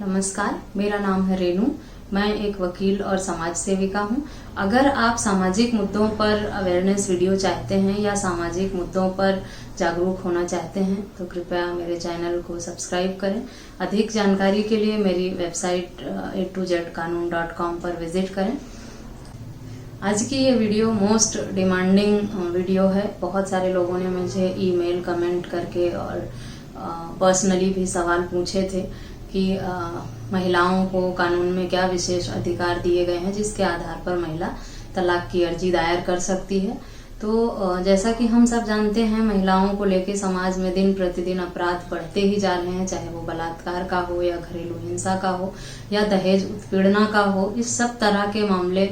नमस्कार, मेरा नाम है रेनू। मैं एक वकील और समाज सेविका हूं। अगर आप सामाजिक मुद्दों पर अवेयरनेस वीडियो चाहते हैं या सामाजिक मुद्दों पर जागरूक होना चाहते हैं तो कृपया मेरे चैनल को सब्सक्राइब करें। अधिक जानकारी के लिए मेरी वेबसाइट a2zkanun.com पर विजिट करें। आज की ये वीडियो मोस्ट डिमांडिंग वीडियो है। बहुत सारे लोगों ने मुझे ईमेल, कमेंट करके और पर्सनली भी सवाल पूछे थे कि महिलाओं को कानून में क्या विशेष अधिकार दिए गए हैं जिसके आधार पर महिला तलाक की अर्जी दायर कर सकती है। तो जैसा कि हम सब जानते हैं, महिलाओं को लेकर समाज में दिन प्रतिदिन अपराध बढ़ते ही जा रहे हैं, चाहे वो बलात्कार का हो या घरेलू हिंसा का हो या दहेज उत्पीड़ना का हो। इस सब तरह के मामले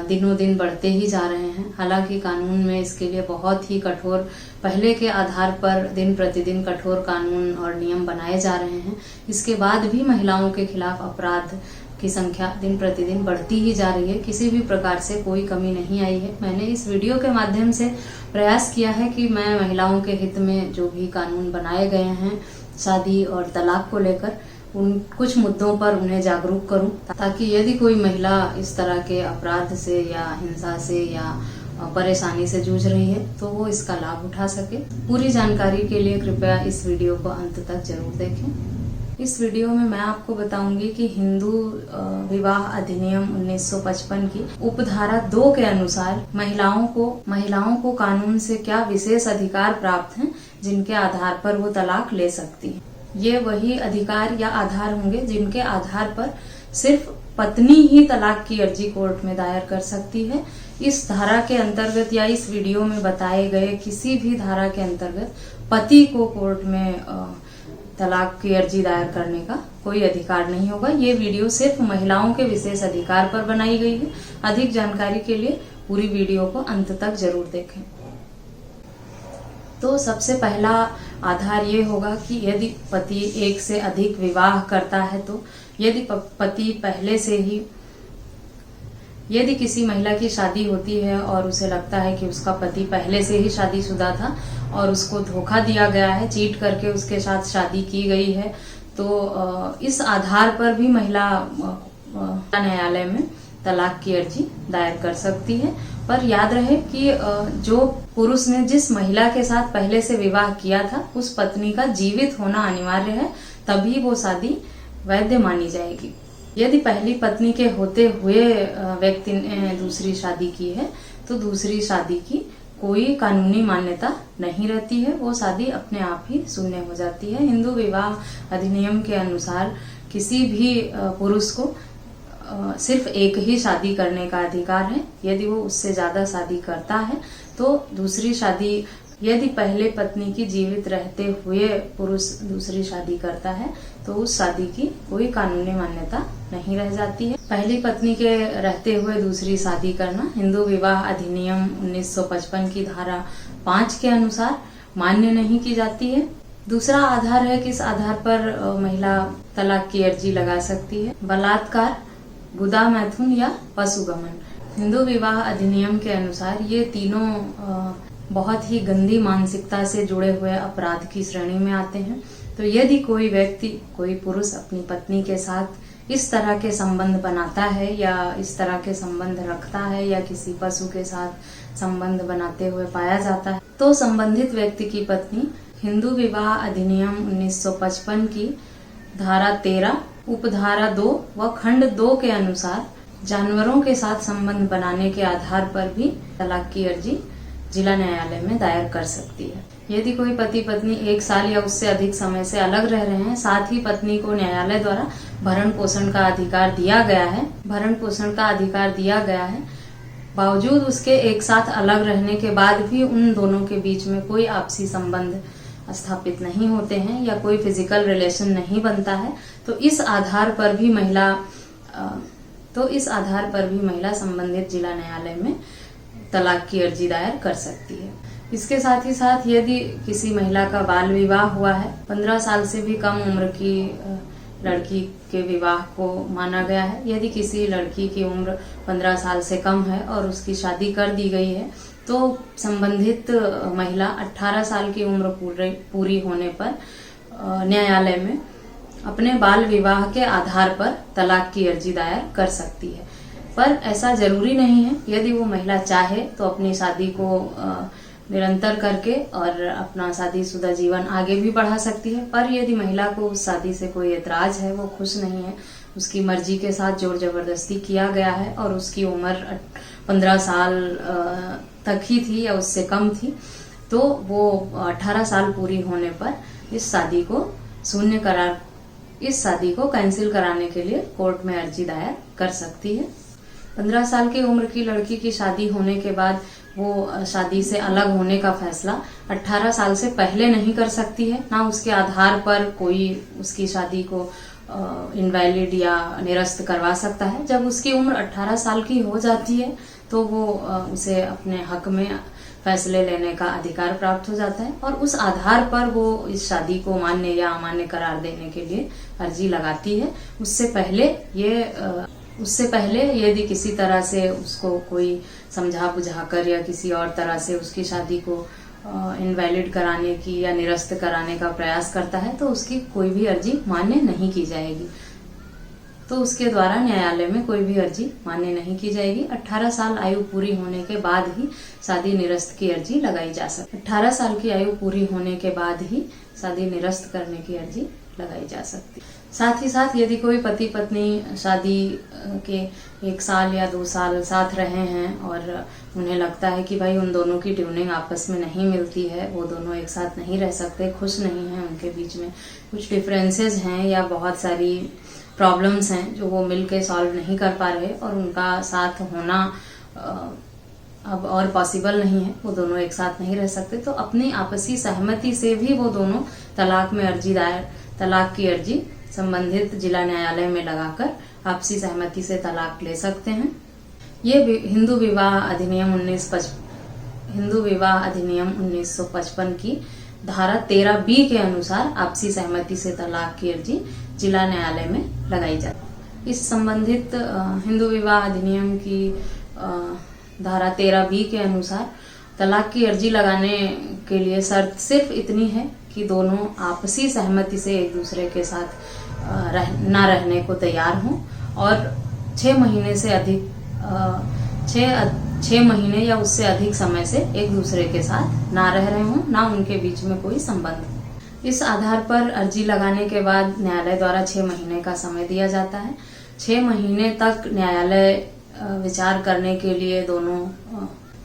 दिनों दिन बढ़ते ही जा रहे हैं। हालांकि कानून में इसके लिए बहुत ही कठोर, पहले के आधार पर दिन प्रतिदिन कठोर कानून और नियम बनाए जा रहे हैं। इसके बाद भी महिलाओं के खिलाफ अपराध की संख्या दिन प्रतिदिन बढ़ती ही जा रही है। किसी भी प्रकार से कोई कमी नहीं आई है। मैंने इस वीडियो के माध्यम से प्रयास किया है कि मैं महिलाओं के हित में जो भी कानून बनाए गए हैं शादी और तलाक को लेकर, उन कुछ मुद्दों पर उन्हें जागरूक करूं, ताकि यदि कोई महिला इस तरह के अपराध से या हिंसा से या परेशानी से जूझ रही है तो वो इसका लाभ उठा सके। पूरी जानकारी के लिए कृपया इस वीडियो को अंत तक जरूर देखें। इस वीडियो में मैं आपको बताऊंगी कि हिंदू विवाह अधिनियम 1955 की उपधारा 2 के अनुसार महिलाओं को कानून से क्या विशेष अधिकार प्राप्त हैं जिनके आधार पर वो तलाक ले सकती है। ये वही अधिकार या आधार होंगे जिनके आधार पर सिर्फ पत्नी ही तलाक की अर्जी कोर्ट में दायर कर सकती है। इस धारा के अंतर्गत या इस वीडियो में बताए गए किसी भी धारा के अंतर्गत पति को कोर्ट में तलाक की अर्जी दायर करने का कोई अधिकार नहीं होगा। ये वीडियो सिर्फ महिलाओं के विशेष अधिकार पर बनाई गई है। अधिक जानकारी के लिए पूरी वीडियो को अंत तक जरूर देखें। तो सबसे पहला आधार ये होगा कि यदि पति एक से अधिक विवाह करता है, तो यदि पति पहले से ही, यदि किसी महिला की शादी होती है और उसे लगता है कि उसका पति पहले से ही शादीशुदा था और उसको धोखा दिया गया है, चीट करके उसके साथ शादी की गई है, तो इस आधार पर भी महिला न्यायालय में तलाक की अर्जी दायर कर सकती है। पर याद रहे कि जो पुरुष ने जिस महिला के साथ पहले से विवाह किया था उस पत्नी का जीवित होना अनिवार्य है, तभी वो शादी वैध मानी जाएगी। यदि पहली पत्नी के होते हुए व्यक्ति ने दूसरी शादी की है तो दूसरी शादी की कोई कानूनी मान्यता नहीं रहती है, वो शादी अपने आप ही शून्य हो जाती है। हिंदू विवाह अधिनियम के अनुसार किसी भी पुरुष को सिर्फ एक ही शादी करने का अधिकार है। यदि वो उससे ज्यादा शादी करता है तो दूसरी शादी, यदि पहले पत्नी की जीवित रहते हुए पुरुष दूसरी शादी करता है तो उस शादी की कोई कानूनी मान्यता नहीं रह जाती है। पहली पत्नी के रहते हुए दूसरी शादी करना हिंदू विवाह अधिनियम 1955 की धारा 5 के अनुसार मान्य नहीं की जाती है। दूसरा आधार है किस आधार पर महिला तलाक की अर्जी लगा सकती है। बलात्कार, गुदा मैथुन या पशुगमन। हिंदू विवाह अधिनियम के अनुसार ये तीनों बहुत ही गंदी मानसिकता से जुड़े हुए अपराध की श्रेणी में आते हैं। तो यदि कोई व्यक्ति, कोई पुरुष अपनी पत्नी के साथ इस तरह के संबंध बनाता है या इस तरह के संबंध रखता है या किसी पशु के साथ संबंध बनाते हुए पाया जाता है, तो संबंधित व्यक्ति की पत्नी हिंदू विवाह अधिनियम 1955 की धारा 13, उपधारा 2 व खंड 2 के अनुसार जानवरों के साथ संबंध बनाने के आधार पर भी तलाक की अर्जी जिला न्यायालय में दायर कर सकती है। यदि कोई पति पत्नी 1 साल या उससे अधिक समय से अलग रह रहे हैं, साथ ही पत्नी को न्यायालय द्वारा भरण पोषण का अधिकार दिया गया है, बावजूद उसके एक साथ अलग रहने के बाद भी उन दोनों के बीच में कोई आपसी संबंध स्थापित नहीं होते हैं या कोई फिजिकल रिलेशन नहीं बनता है, तो इस आधार पर भी महिला संबंधित जिला न्यायालय में तलाक की अर्जी दायर कर सकती है। इसके साथ ही साथ यदि किसी महिला का बाल विवाह हुआ है, 15 साल से भी कम उम्र की लड़की के विवाह को माना गया है। यदि किसी लड़की की उम्र 15 साल से कम है और उसकी शादी कर दी गई है तो संबंधित महिला 18 साल की उम्र पूरी होने पर न्यायालय में अपने बाल विवाह के आधार पर तलाक की अर्जी दायर कर सकती है। पर ऐसा जरूरी नहीं है। यदि वो महिला चाहे तो अपनी शादी को निरंतर करके और अपना शादीशुदा जीवन आगे भी बढ़ा सकती है। पर यदि महिला को उस शादी से कोई एतराज है, वो खुश नहीं है, उसकी मर्जी के साथ जोर जबरदस्ती किया गया है और उसकी उम्र 15 साल तक ही थी या उससे कम थी, तो वो 18 साल पूरी होने पर इस शादी को कैंसिल कराने के लिए कोर्ट में अर्जी दायर कर सकती है। 15 साल की उम्र की लड़की की शादी होने के बाद वो शादी से अलग होने का फैसला 18 साल से पहले नहीं कर सकती है। ना उसके आधार पर कोई उसकी शादी को इनवैलिड या निरस्त करवा सकता है। जब उसकी उम्र 18 साल की हो जाती है तो वो उसे अपने हक में फैसले लेने का अधिकार प्राप्त हो जाता है और उस आधार पर वो इस शादी को मान्य या अमान्य करार देने के लिए अर्जी लगाती है। उससे पहले यदि किसी तरह से उसको कोई समझा बुझा कर या किसी और तरह से उसकी शादी को इनवैलिड कराने की या निरस्त कराने का प्रयास करता है तो उसकी कोई भी अर्जी मान्य नहीं की जाएगी। तो उसके द्वारा न्यायालय में कोई भी अर्जी मान्य नहीं की जाएगी। 18 साल आयु पूरी होने के बाद ही शादी निरस्त की अर्जी लगाई जा सकती है। 18 साल की आयु पूरी होने के बाद ही शादी निरस्त करने की अर्जी लगाई जा सकती है। साथ ही साथ यदि कोई पति पत्नी शादी के 1 साल या 2 साल साथ रहे हैं और उन्हें लगता है कि भाई उन दोनों की ट्यूनिंग आपस में नहीं मिलती है, वो दोनों एक साथ नहीं रह सकते, खुश नहीं हैं, उनके बीच में कुछ डिफरेंसेस हैं या बहुत सारी प्रॉब्लम्स हैं जो वो मिलके सॉल्व नहीं कर पा रहे और उनका साथ होना अब और पॉसिबल नहीं है, वो दोनों एक साथ नहीं रह सकते, तो अपनी आपसी सहमति से भी वो दोनों तलाक की अर्जी संबंधित जिला न्यायालय में लगाकर आपसी सहमति से तलाक ले सकते हैं। ये हिंदू विवाह अधिनियम 1955 की धारा 13B के अनुसार आपसी सहमति से तलाक की अर्जी जिला न्यायालय में लगाई जाती है। इस संबंधित हिंदू विवाह अधिनियम की धारा 13B के अनुसार तलाक की अर्जी लगाने के लिए शर्त सिर्फ इतनी है कि दोनों आपसी सहमति से एक दूसरे के साथ ना रहने को तैयार हों और 6 महीने या उससे अधिक समय से एक दूसरे के साथ ना रह रहे हों, ना उनके बीच में कोई संबंध हो। इस आधार पर अर्जी लगाने के बाद न्यायालय द्वारा 6 महीने का समय दिया जाता है। 6 महीने तक न्यायालय विचार करने के लिए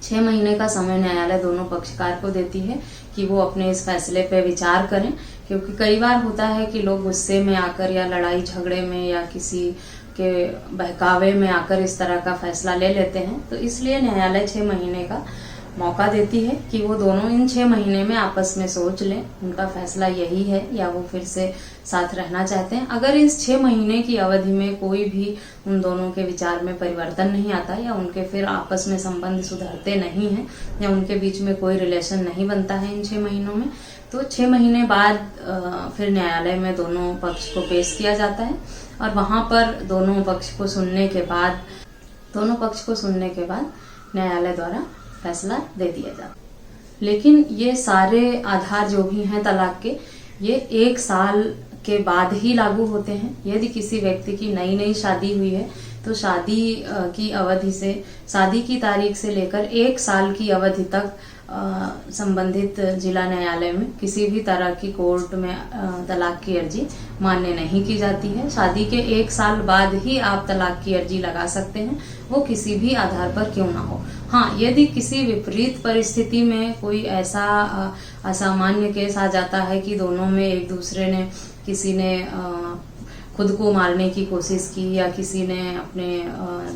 6 महीने का समय न्यायालय दोनों पक्षकार को देती है कि वो अपने इस फैसले पे विचार करें, क्योंकि कई बार होता है कि लोग गुस्से में आकर या लड़ाई झगड़े में या किसी के बहकावे में आकर इस तरह का फैसला ले लेते हैं। तो इसलिए न्यायालय 6 महीने का मौका देती है कि वो दोनों इन 6 महीने में आपस में सोच लें उनका फैसला यही है या वो फिर से साथ रहना चाहते हैं। अगर इस 6 महीने की अवधि में कोई भी उन दोनों के विचार में परिवर्तन नहीं आता या उनके फिर आपस में संबंध सुधरते नहीं हैं या उनके बीच में कोई रिलेशन नहीं बनता है इन 6 महीनों में, तो 6 महीने बाद फिर न्यायालय में दोनों पक्ष को पेश किया जाता है और वहां पर दोनों पक्ष को सुनने के बाद न्यायालय द्वारा फैसला दे दिया जाता है। लेकिन ये सारे आधार जो भी हैं तलाक के, ये 1 साल के बाद ही लागू होते हैं। यदि किसी व्यक्ति की नई शादी हुई है तो शादी की तारीख से लेकर 1 साल की अवधि तक संबंधित जिला न्यायालय में किसी भी तरह की कोर्ट में तलाक की अर्जी मान्य नहीं की जाती है। शादी के 1 साल बाद ही आप तलाक की अर्जी लगा सकते हैं, वो किसी भी आधार पर क्यों ना हो। हाँ, यदि किसी विपरीत परिस्थिति में कोई ऐसा असामान्य केस आ जाता है कि दोनों में किसी ने खुद को मारने की कोशिश की या किसी ने अपने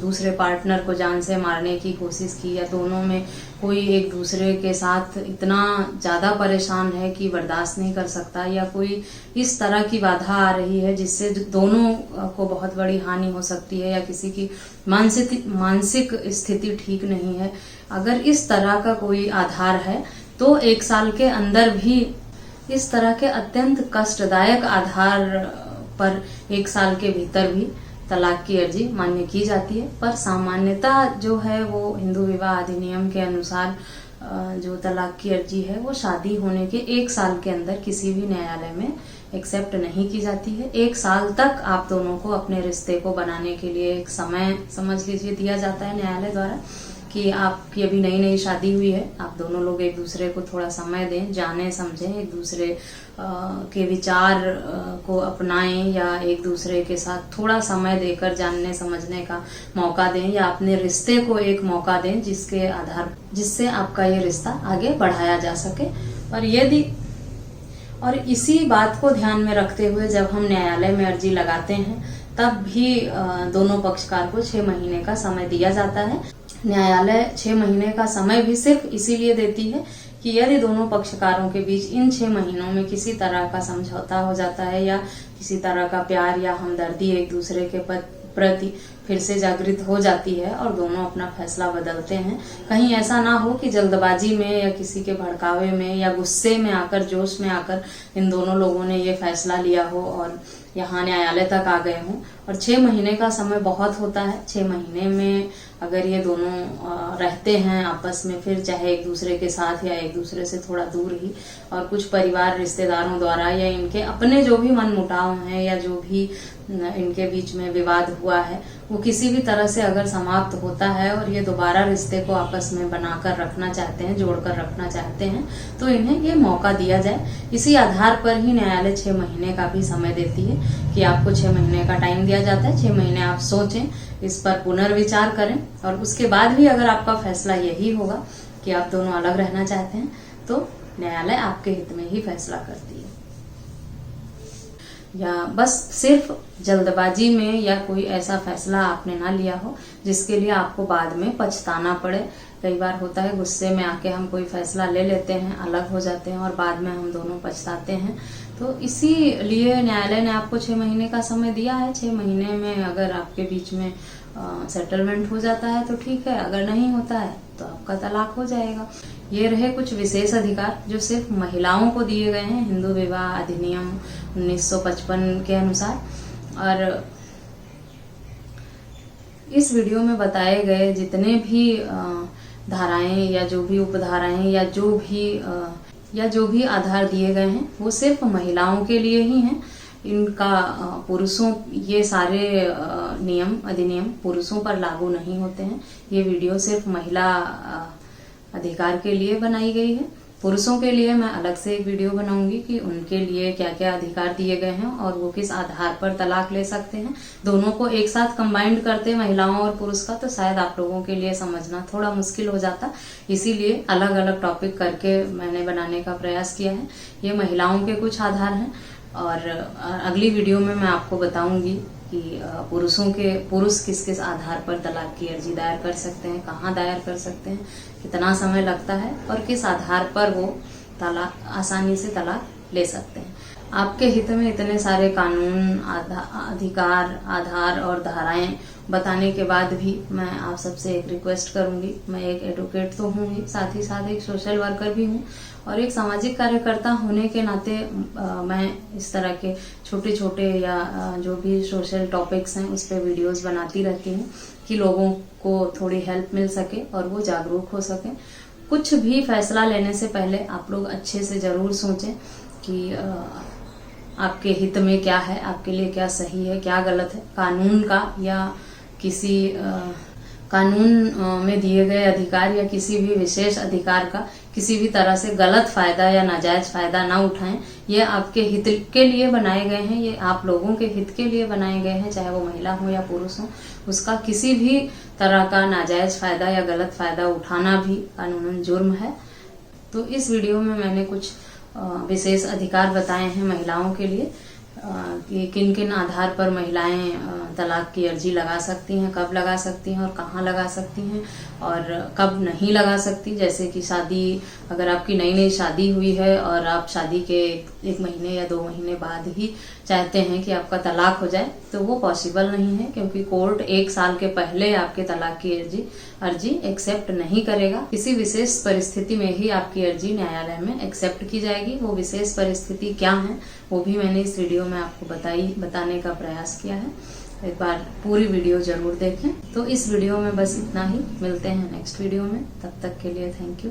दूसरे पार्टनर को जान से मारने की कोशिश की या दोनों में कोई एक दूसरे के साथ इतना ज्यादा परेशान है कि बर्दाश्त नहीं कर सकता या कोई इस तरह की बाधा आ रही है जिससे दोनों को बहुत बड़ी हानि हो सकती है या किसी की मानसिक स्थिति ठीक नहीं है, अगर इस तरह का कोई आधार है तो 1 साल के अंदर भी इस तरह के अत्यंत कष्टदायक आधार पर 1 साल के भीतर भी तलाक की अर्जी मान्य की जाती है। पर सामान्यता जो है वो हिंदू विवाह अधिनियम के अनुसार जो तलाक की अर्जी है वो शादी होने के 1 साल के अंदर किसी भी न्यायालय में एक्सेप्ट नहीं की जाती है। 1 साल तक आप दोनों को अपने रिश्ते को बनाने के लिए एक समय समझ लीजिए दिया जाता है न्यायालय द्वारा कि आपकी अभी नई नई शादी हुई है, आप दोनों लोग एक दूसरे को थोड़ा समय दें, जाने समझें, एक दूसरे के विचार को अपनाएं या एक दूसरे के साथ थोड़ा समय देकर जानने समझने का मौका दें या अपने रिश्ते को एक मौका दें जिससे आपका ये रिश्ता आगे बढ़ाया जा सके। और इसी बात को ध्यान में रखते हुए जब हम न्यायालय में अर्जी लगाते हैं तब भी दोनों पक्षकार को 6 महीने का समय दिया जाता है। न्यायालय 6 महीने का समय भी सिर्फ इसीलिए देती है कि यदि दोनों पक्षकारों के बीच इन 6 महीनों में किसी तरह का समझौता हो जाता है या किसी तरह का प्यार या हमदर्दी एक दूसरे के प्रति फिर से जागृत हो जाती है और दोनों अपना फैसला बदलते हैं, कहीं ऐसा ना हो कि जल्दबाजी में या किसी के भड़कावे में या गुस्से में आकर, जोश में आकर इन दोनों लोगों ने ये फैसला लिया हो और यहाँ न्यायालय तक आ गए हों। और 6 महीने का समय बहुत होता है। 6 महीने में अगर ये दोनों रहते हैं आपस में, फिर चाहे एक दूसरे के साथ या एक दूसरे से थोड़ा दूर ही, और कुछ परिवार रिश्तेदारों द्वारा या इनके अपने जो भी मनमुटाव हैं या जो भी इनके बीच में विवाद हुआ है वो किसी भी तरह से अगर समाप्त होता है और ये दोबारा रिश्ते को आपस में बनाकर रखना चाहते हैं, जोड़कर रखना चाहते हैं, तो इन्हें ये मौका दिया जाए। इसी आधार पर ही न्यायालय 6 महीने का भी समय देती है कि आपको 6 महीने का टाइम दिया जाता है। 6 महीने आप सोचें, इस पर पुनर्विचार करें और उसके बाद भी अगर आपका फैसला यही होगा कि आप दोनों अलग रहना चाहते हैं तो न्यायालय आपके हित में ही फैसला करती है। या बस सिर्फ जल्दबाजी में या कोई ऐसा फैसला आपने ना लिया हो जिसके लिए आपको बाद में पछताना पड़े। कई बार होता है गुस्से में आके हम कोई फैसला ले लेते हैं, अलग हो जाते हैं और बाद में हम दोनों पछताते हैं। तो इसीलिए न्यायालय ने आपको 6 महीने का समय दिया है। 6 महीने में अगर आपके बीच में सेटलमेंट हो जाता है तो ठीक है, अगर नहीं होता है तो आपका तलाक हो जाएगा। ये रहे कुछ विशेष अधिकार जो सिर्फ महिलाओं को दिए गए हैं हिंदू विवाह अधिनियम 1955 के अनुसार। और इस वीडियो में बताए गए जितने भी धाराएं या जो भी उपधाराएं या जो भी आधार दिए गए हैं वो सिर्फ महिलाओं के लिए ही हैं। इनका पुरुषों, ये सारे नियम अधिनियम पुरुषों पर लागू नहीं होते हैं। ये वीडियो सिर्फ महिला अधिकार के लिए बनाई गई है। पुरुषों के लिए मैं अलग से एक वीडियो बनाऊंगी कि उनके लिए क्या क्या अधिकार दिए गए हैं और वो किस आधार पर तलाक ले सकते हैं। दोनों को एक साथ कंबाइंड करते महिलाओं और पुरुष का तो शायद आप लोगों के लिए समझना थोड़ा मुश्किल हो जाता, इसीलिए अलग अलग टॉपिक करके मैंने बनाने का प्रयास किया है। ये महिलाओं के कुछ आधार हैं और अगली वीडियो में मैं आपको बताऊंगी कि पुरुष किस किस आधार पर तलाक की अर्जी दायर कर सकते हैं, कहाँ दायर कर सकते हैं, कितना समय लगता है और किस आधार पर वो तलाक आसानी से तलाक ले सकते हैं। आपके हित में इतने सारे कानून, अधिकार, आधार और धाराएं बताने के बाद भी मैं आप सबसे एक रिक्वेस्ट करूंगी। मैं एक एडवोकेट तो हूँ ही, साथ ही साथ एक सोशल वर्कर भी हूँ और एक सामाजिक कार्यकर्ता होने के नाते मैं इस तरह के छोटे छोटे या जो भी सोशल टॉपिक्स हैं उस पर वीडियोस बनाती रहती हूँ कि लोगों को थोड़ी हेल्प मिल सके और वो जागरूक हो सके। कुछ भी फैसला लेने से पहले आप लोग अच्छे से जरूर सोचें कि आपके हित में क्या है, आपके लिए क्या सही है, क्या गलत है। कानून का या किसी कानून में दिए गए अधिकार या किसी भी विशेष अधिकार का किसी भी तरह से गलत फायदा या नाजायज फायदा ना उठाएं। ये आपके हित के लिए बनाए गए हैं, ये आप लोगों के हित के लिए बनाए गए हैं, चाहे वो महिला हो या पुरुष हो। उसका किसी भी तरह का नाजायज फायदा या गलत फायदा उठाना भी कानूनन जुर्म है। तो इस वीडियो में मैंने कुछ विशेष अधिकार बताए हैं महिलाओं के लिए कि किन किन आधार पर महिलाएं तलाक की अर्जी लगा सकती हैं, कब लगा सकती हैं और कहाँ लगा सकती हैं और कब नहीं लगा सकती। जैसे कि शादी, अगर आपकी नई नई शादी हुई है और आप शादी के 1 महीने या 2 महीने बाद ही चाहते हैं कि आपका तलाक हो जाए तो वो पॉसिबल नहीं है, क्योंकि कोर्ट 1 साल के पहले आपके तलाक की अर्जी एक्सेप्ट नहीं करेगा। किसी विशेष परिस्थिति में ही आपकी अर्जी न्यायालय में एक्सेप्ट की जाएगी। वो विशेष परिस्थिति क्या है वो भी मैंने इस वीडियो में आपको बताने का प्रयास किया है। एक बार पूरी वीडियो जरूर देखें। तो इस वीडियो में बस इतना ही, मिलते हैं नेक्स्ट वीडियो में, तब तक के लिए थैंक यू।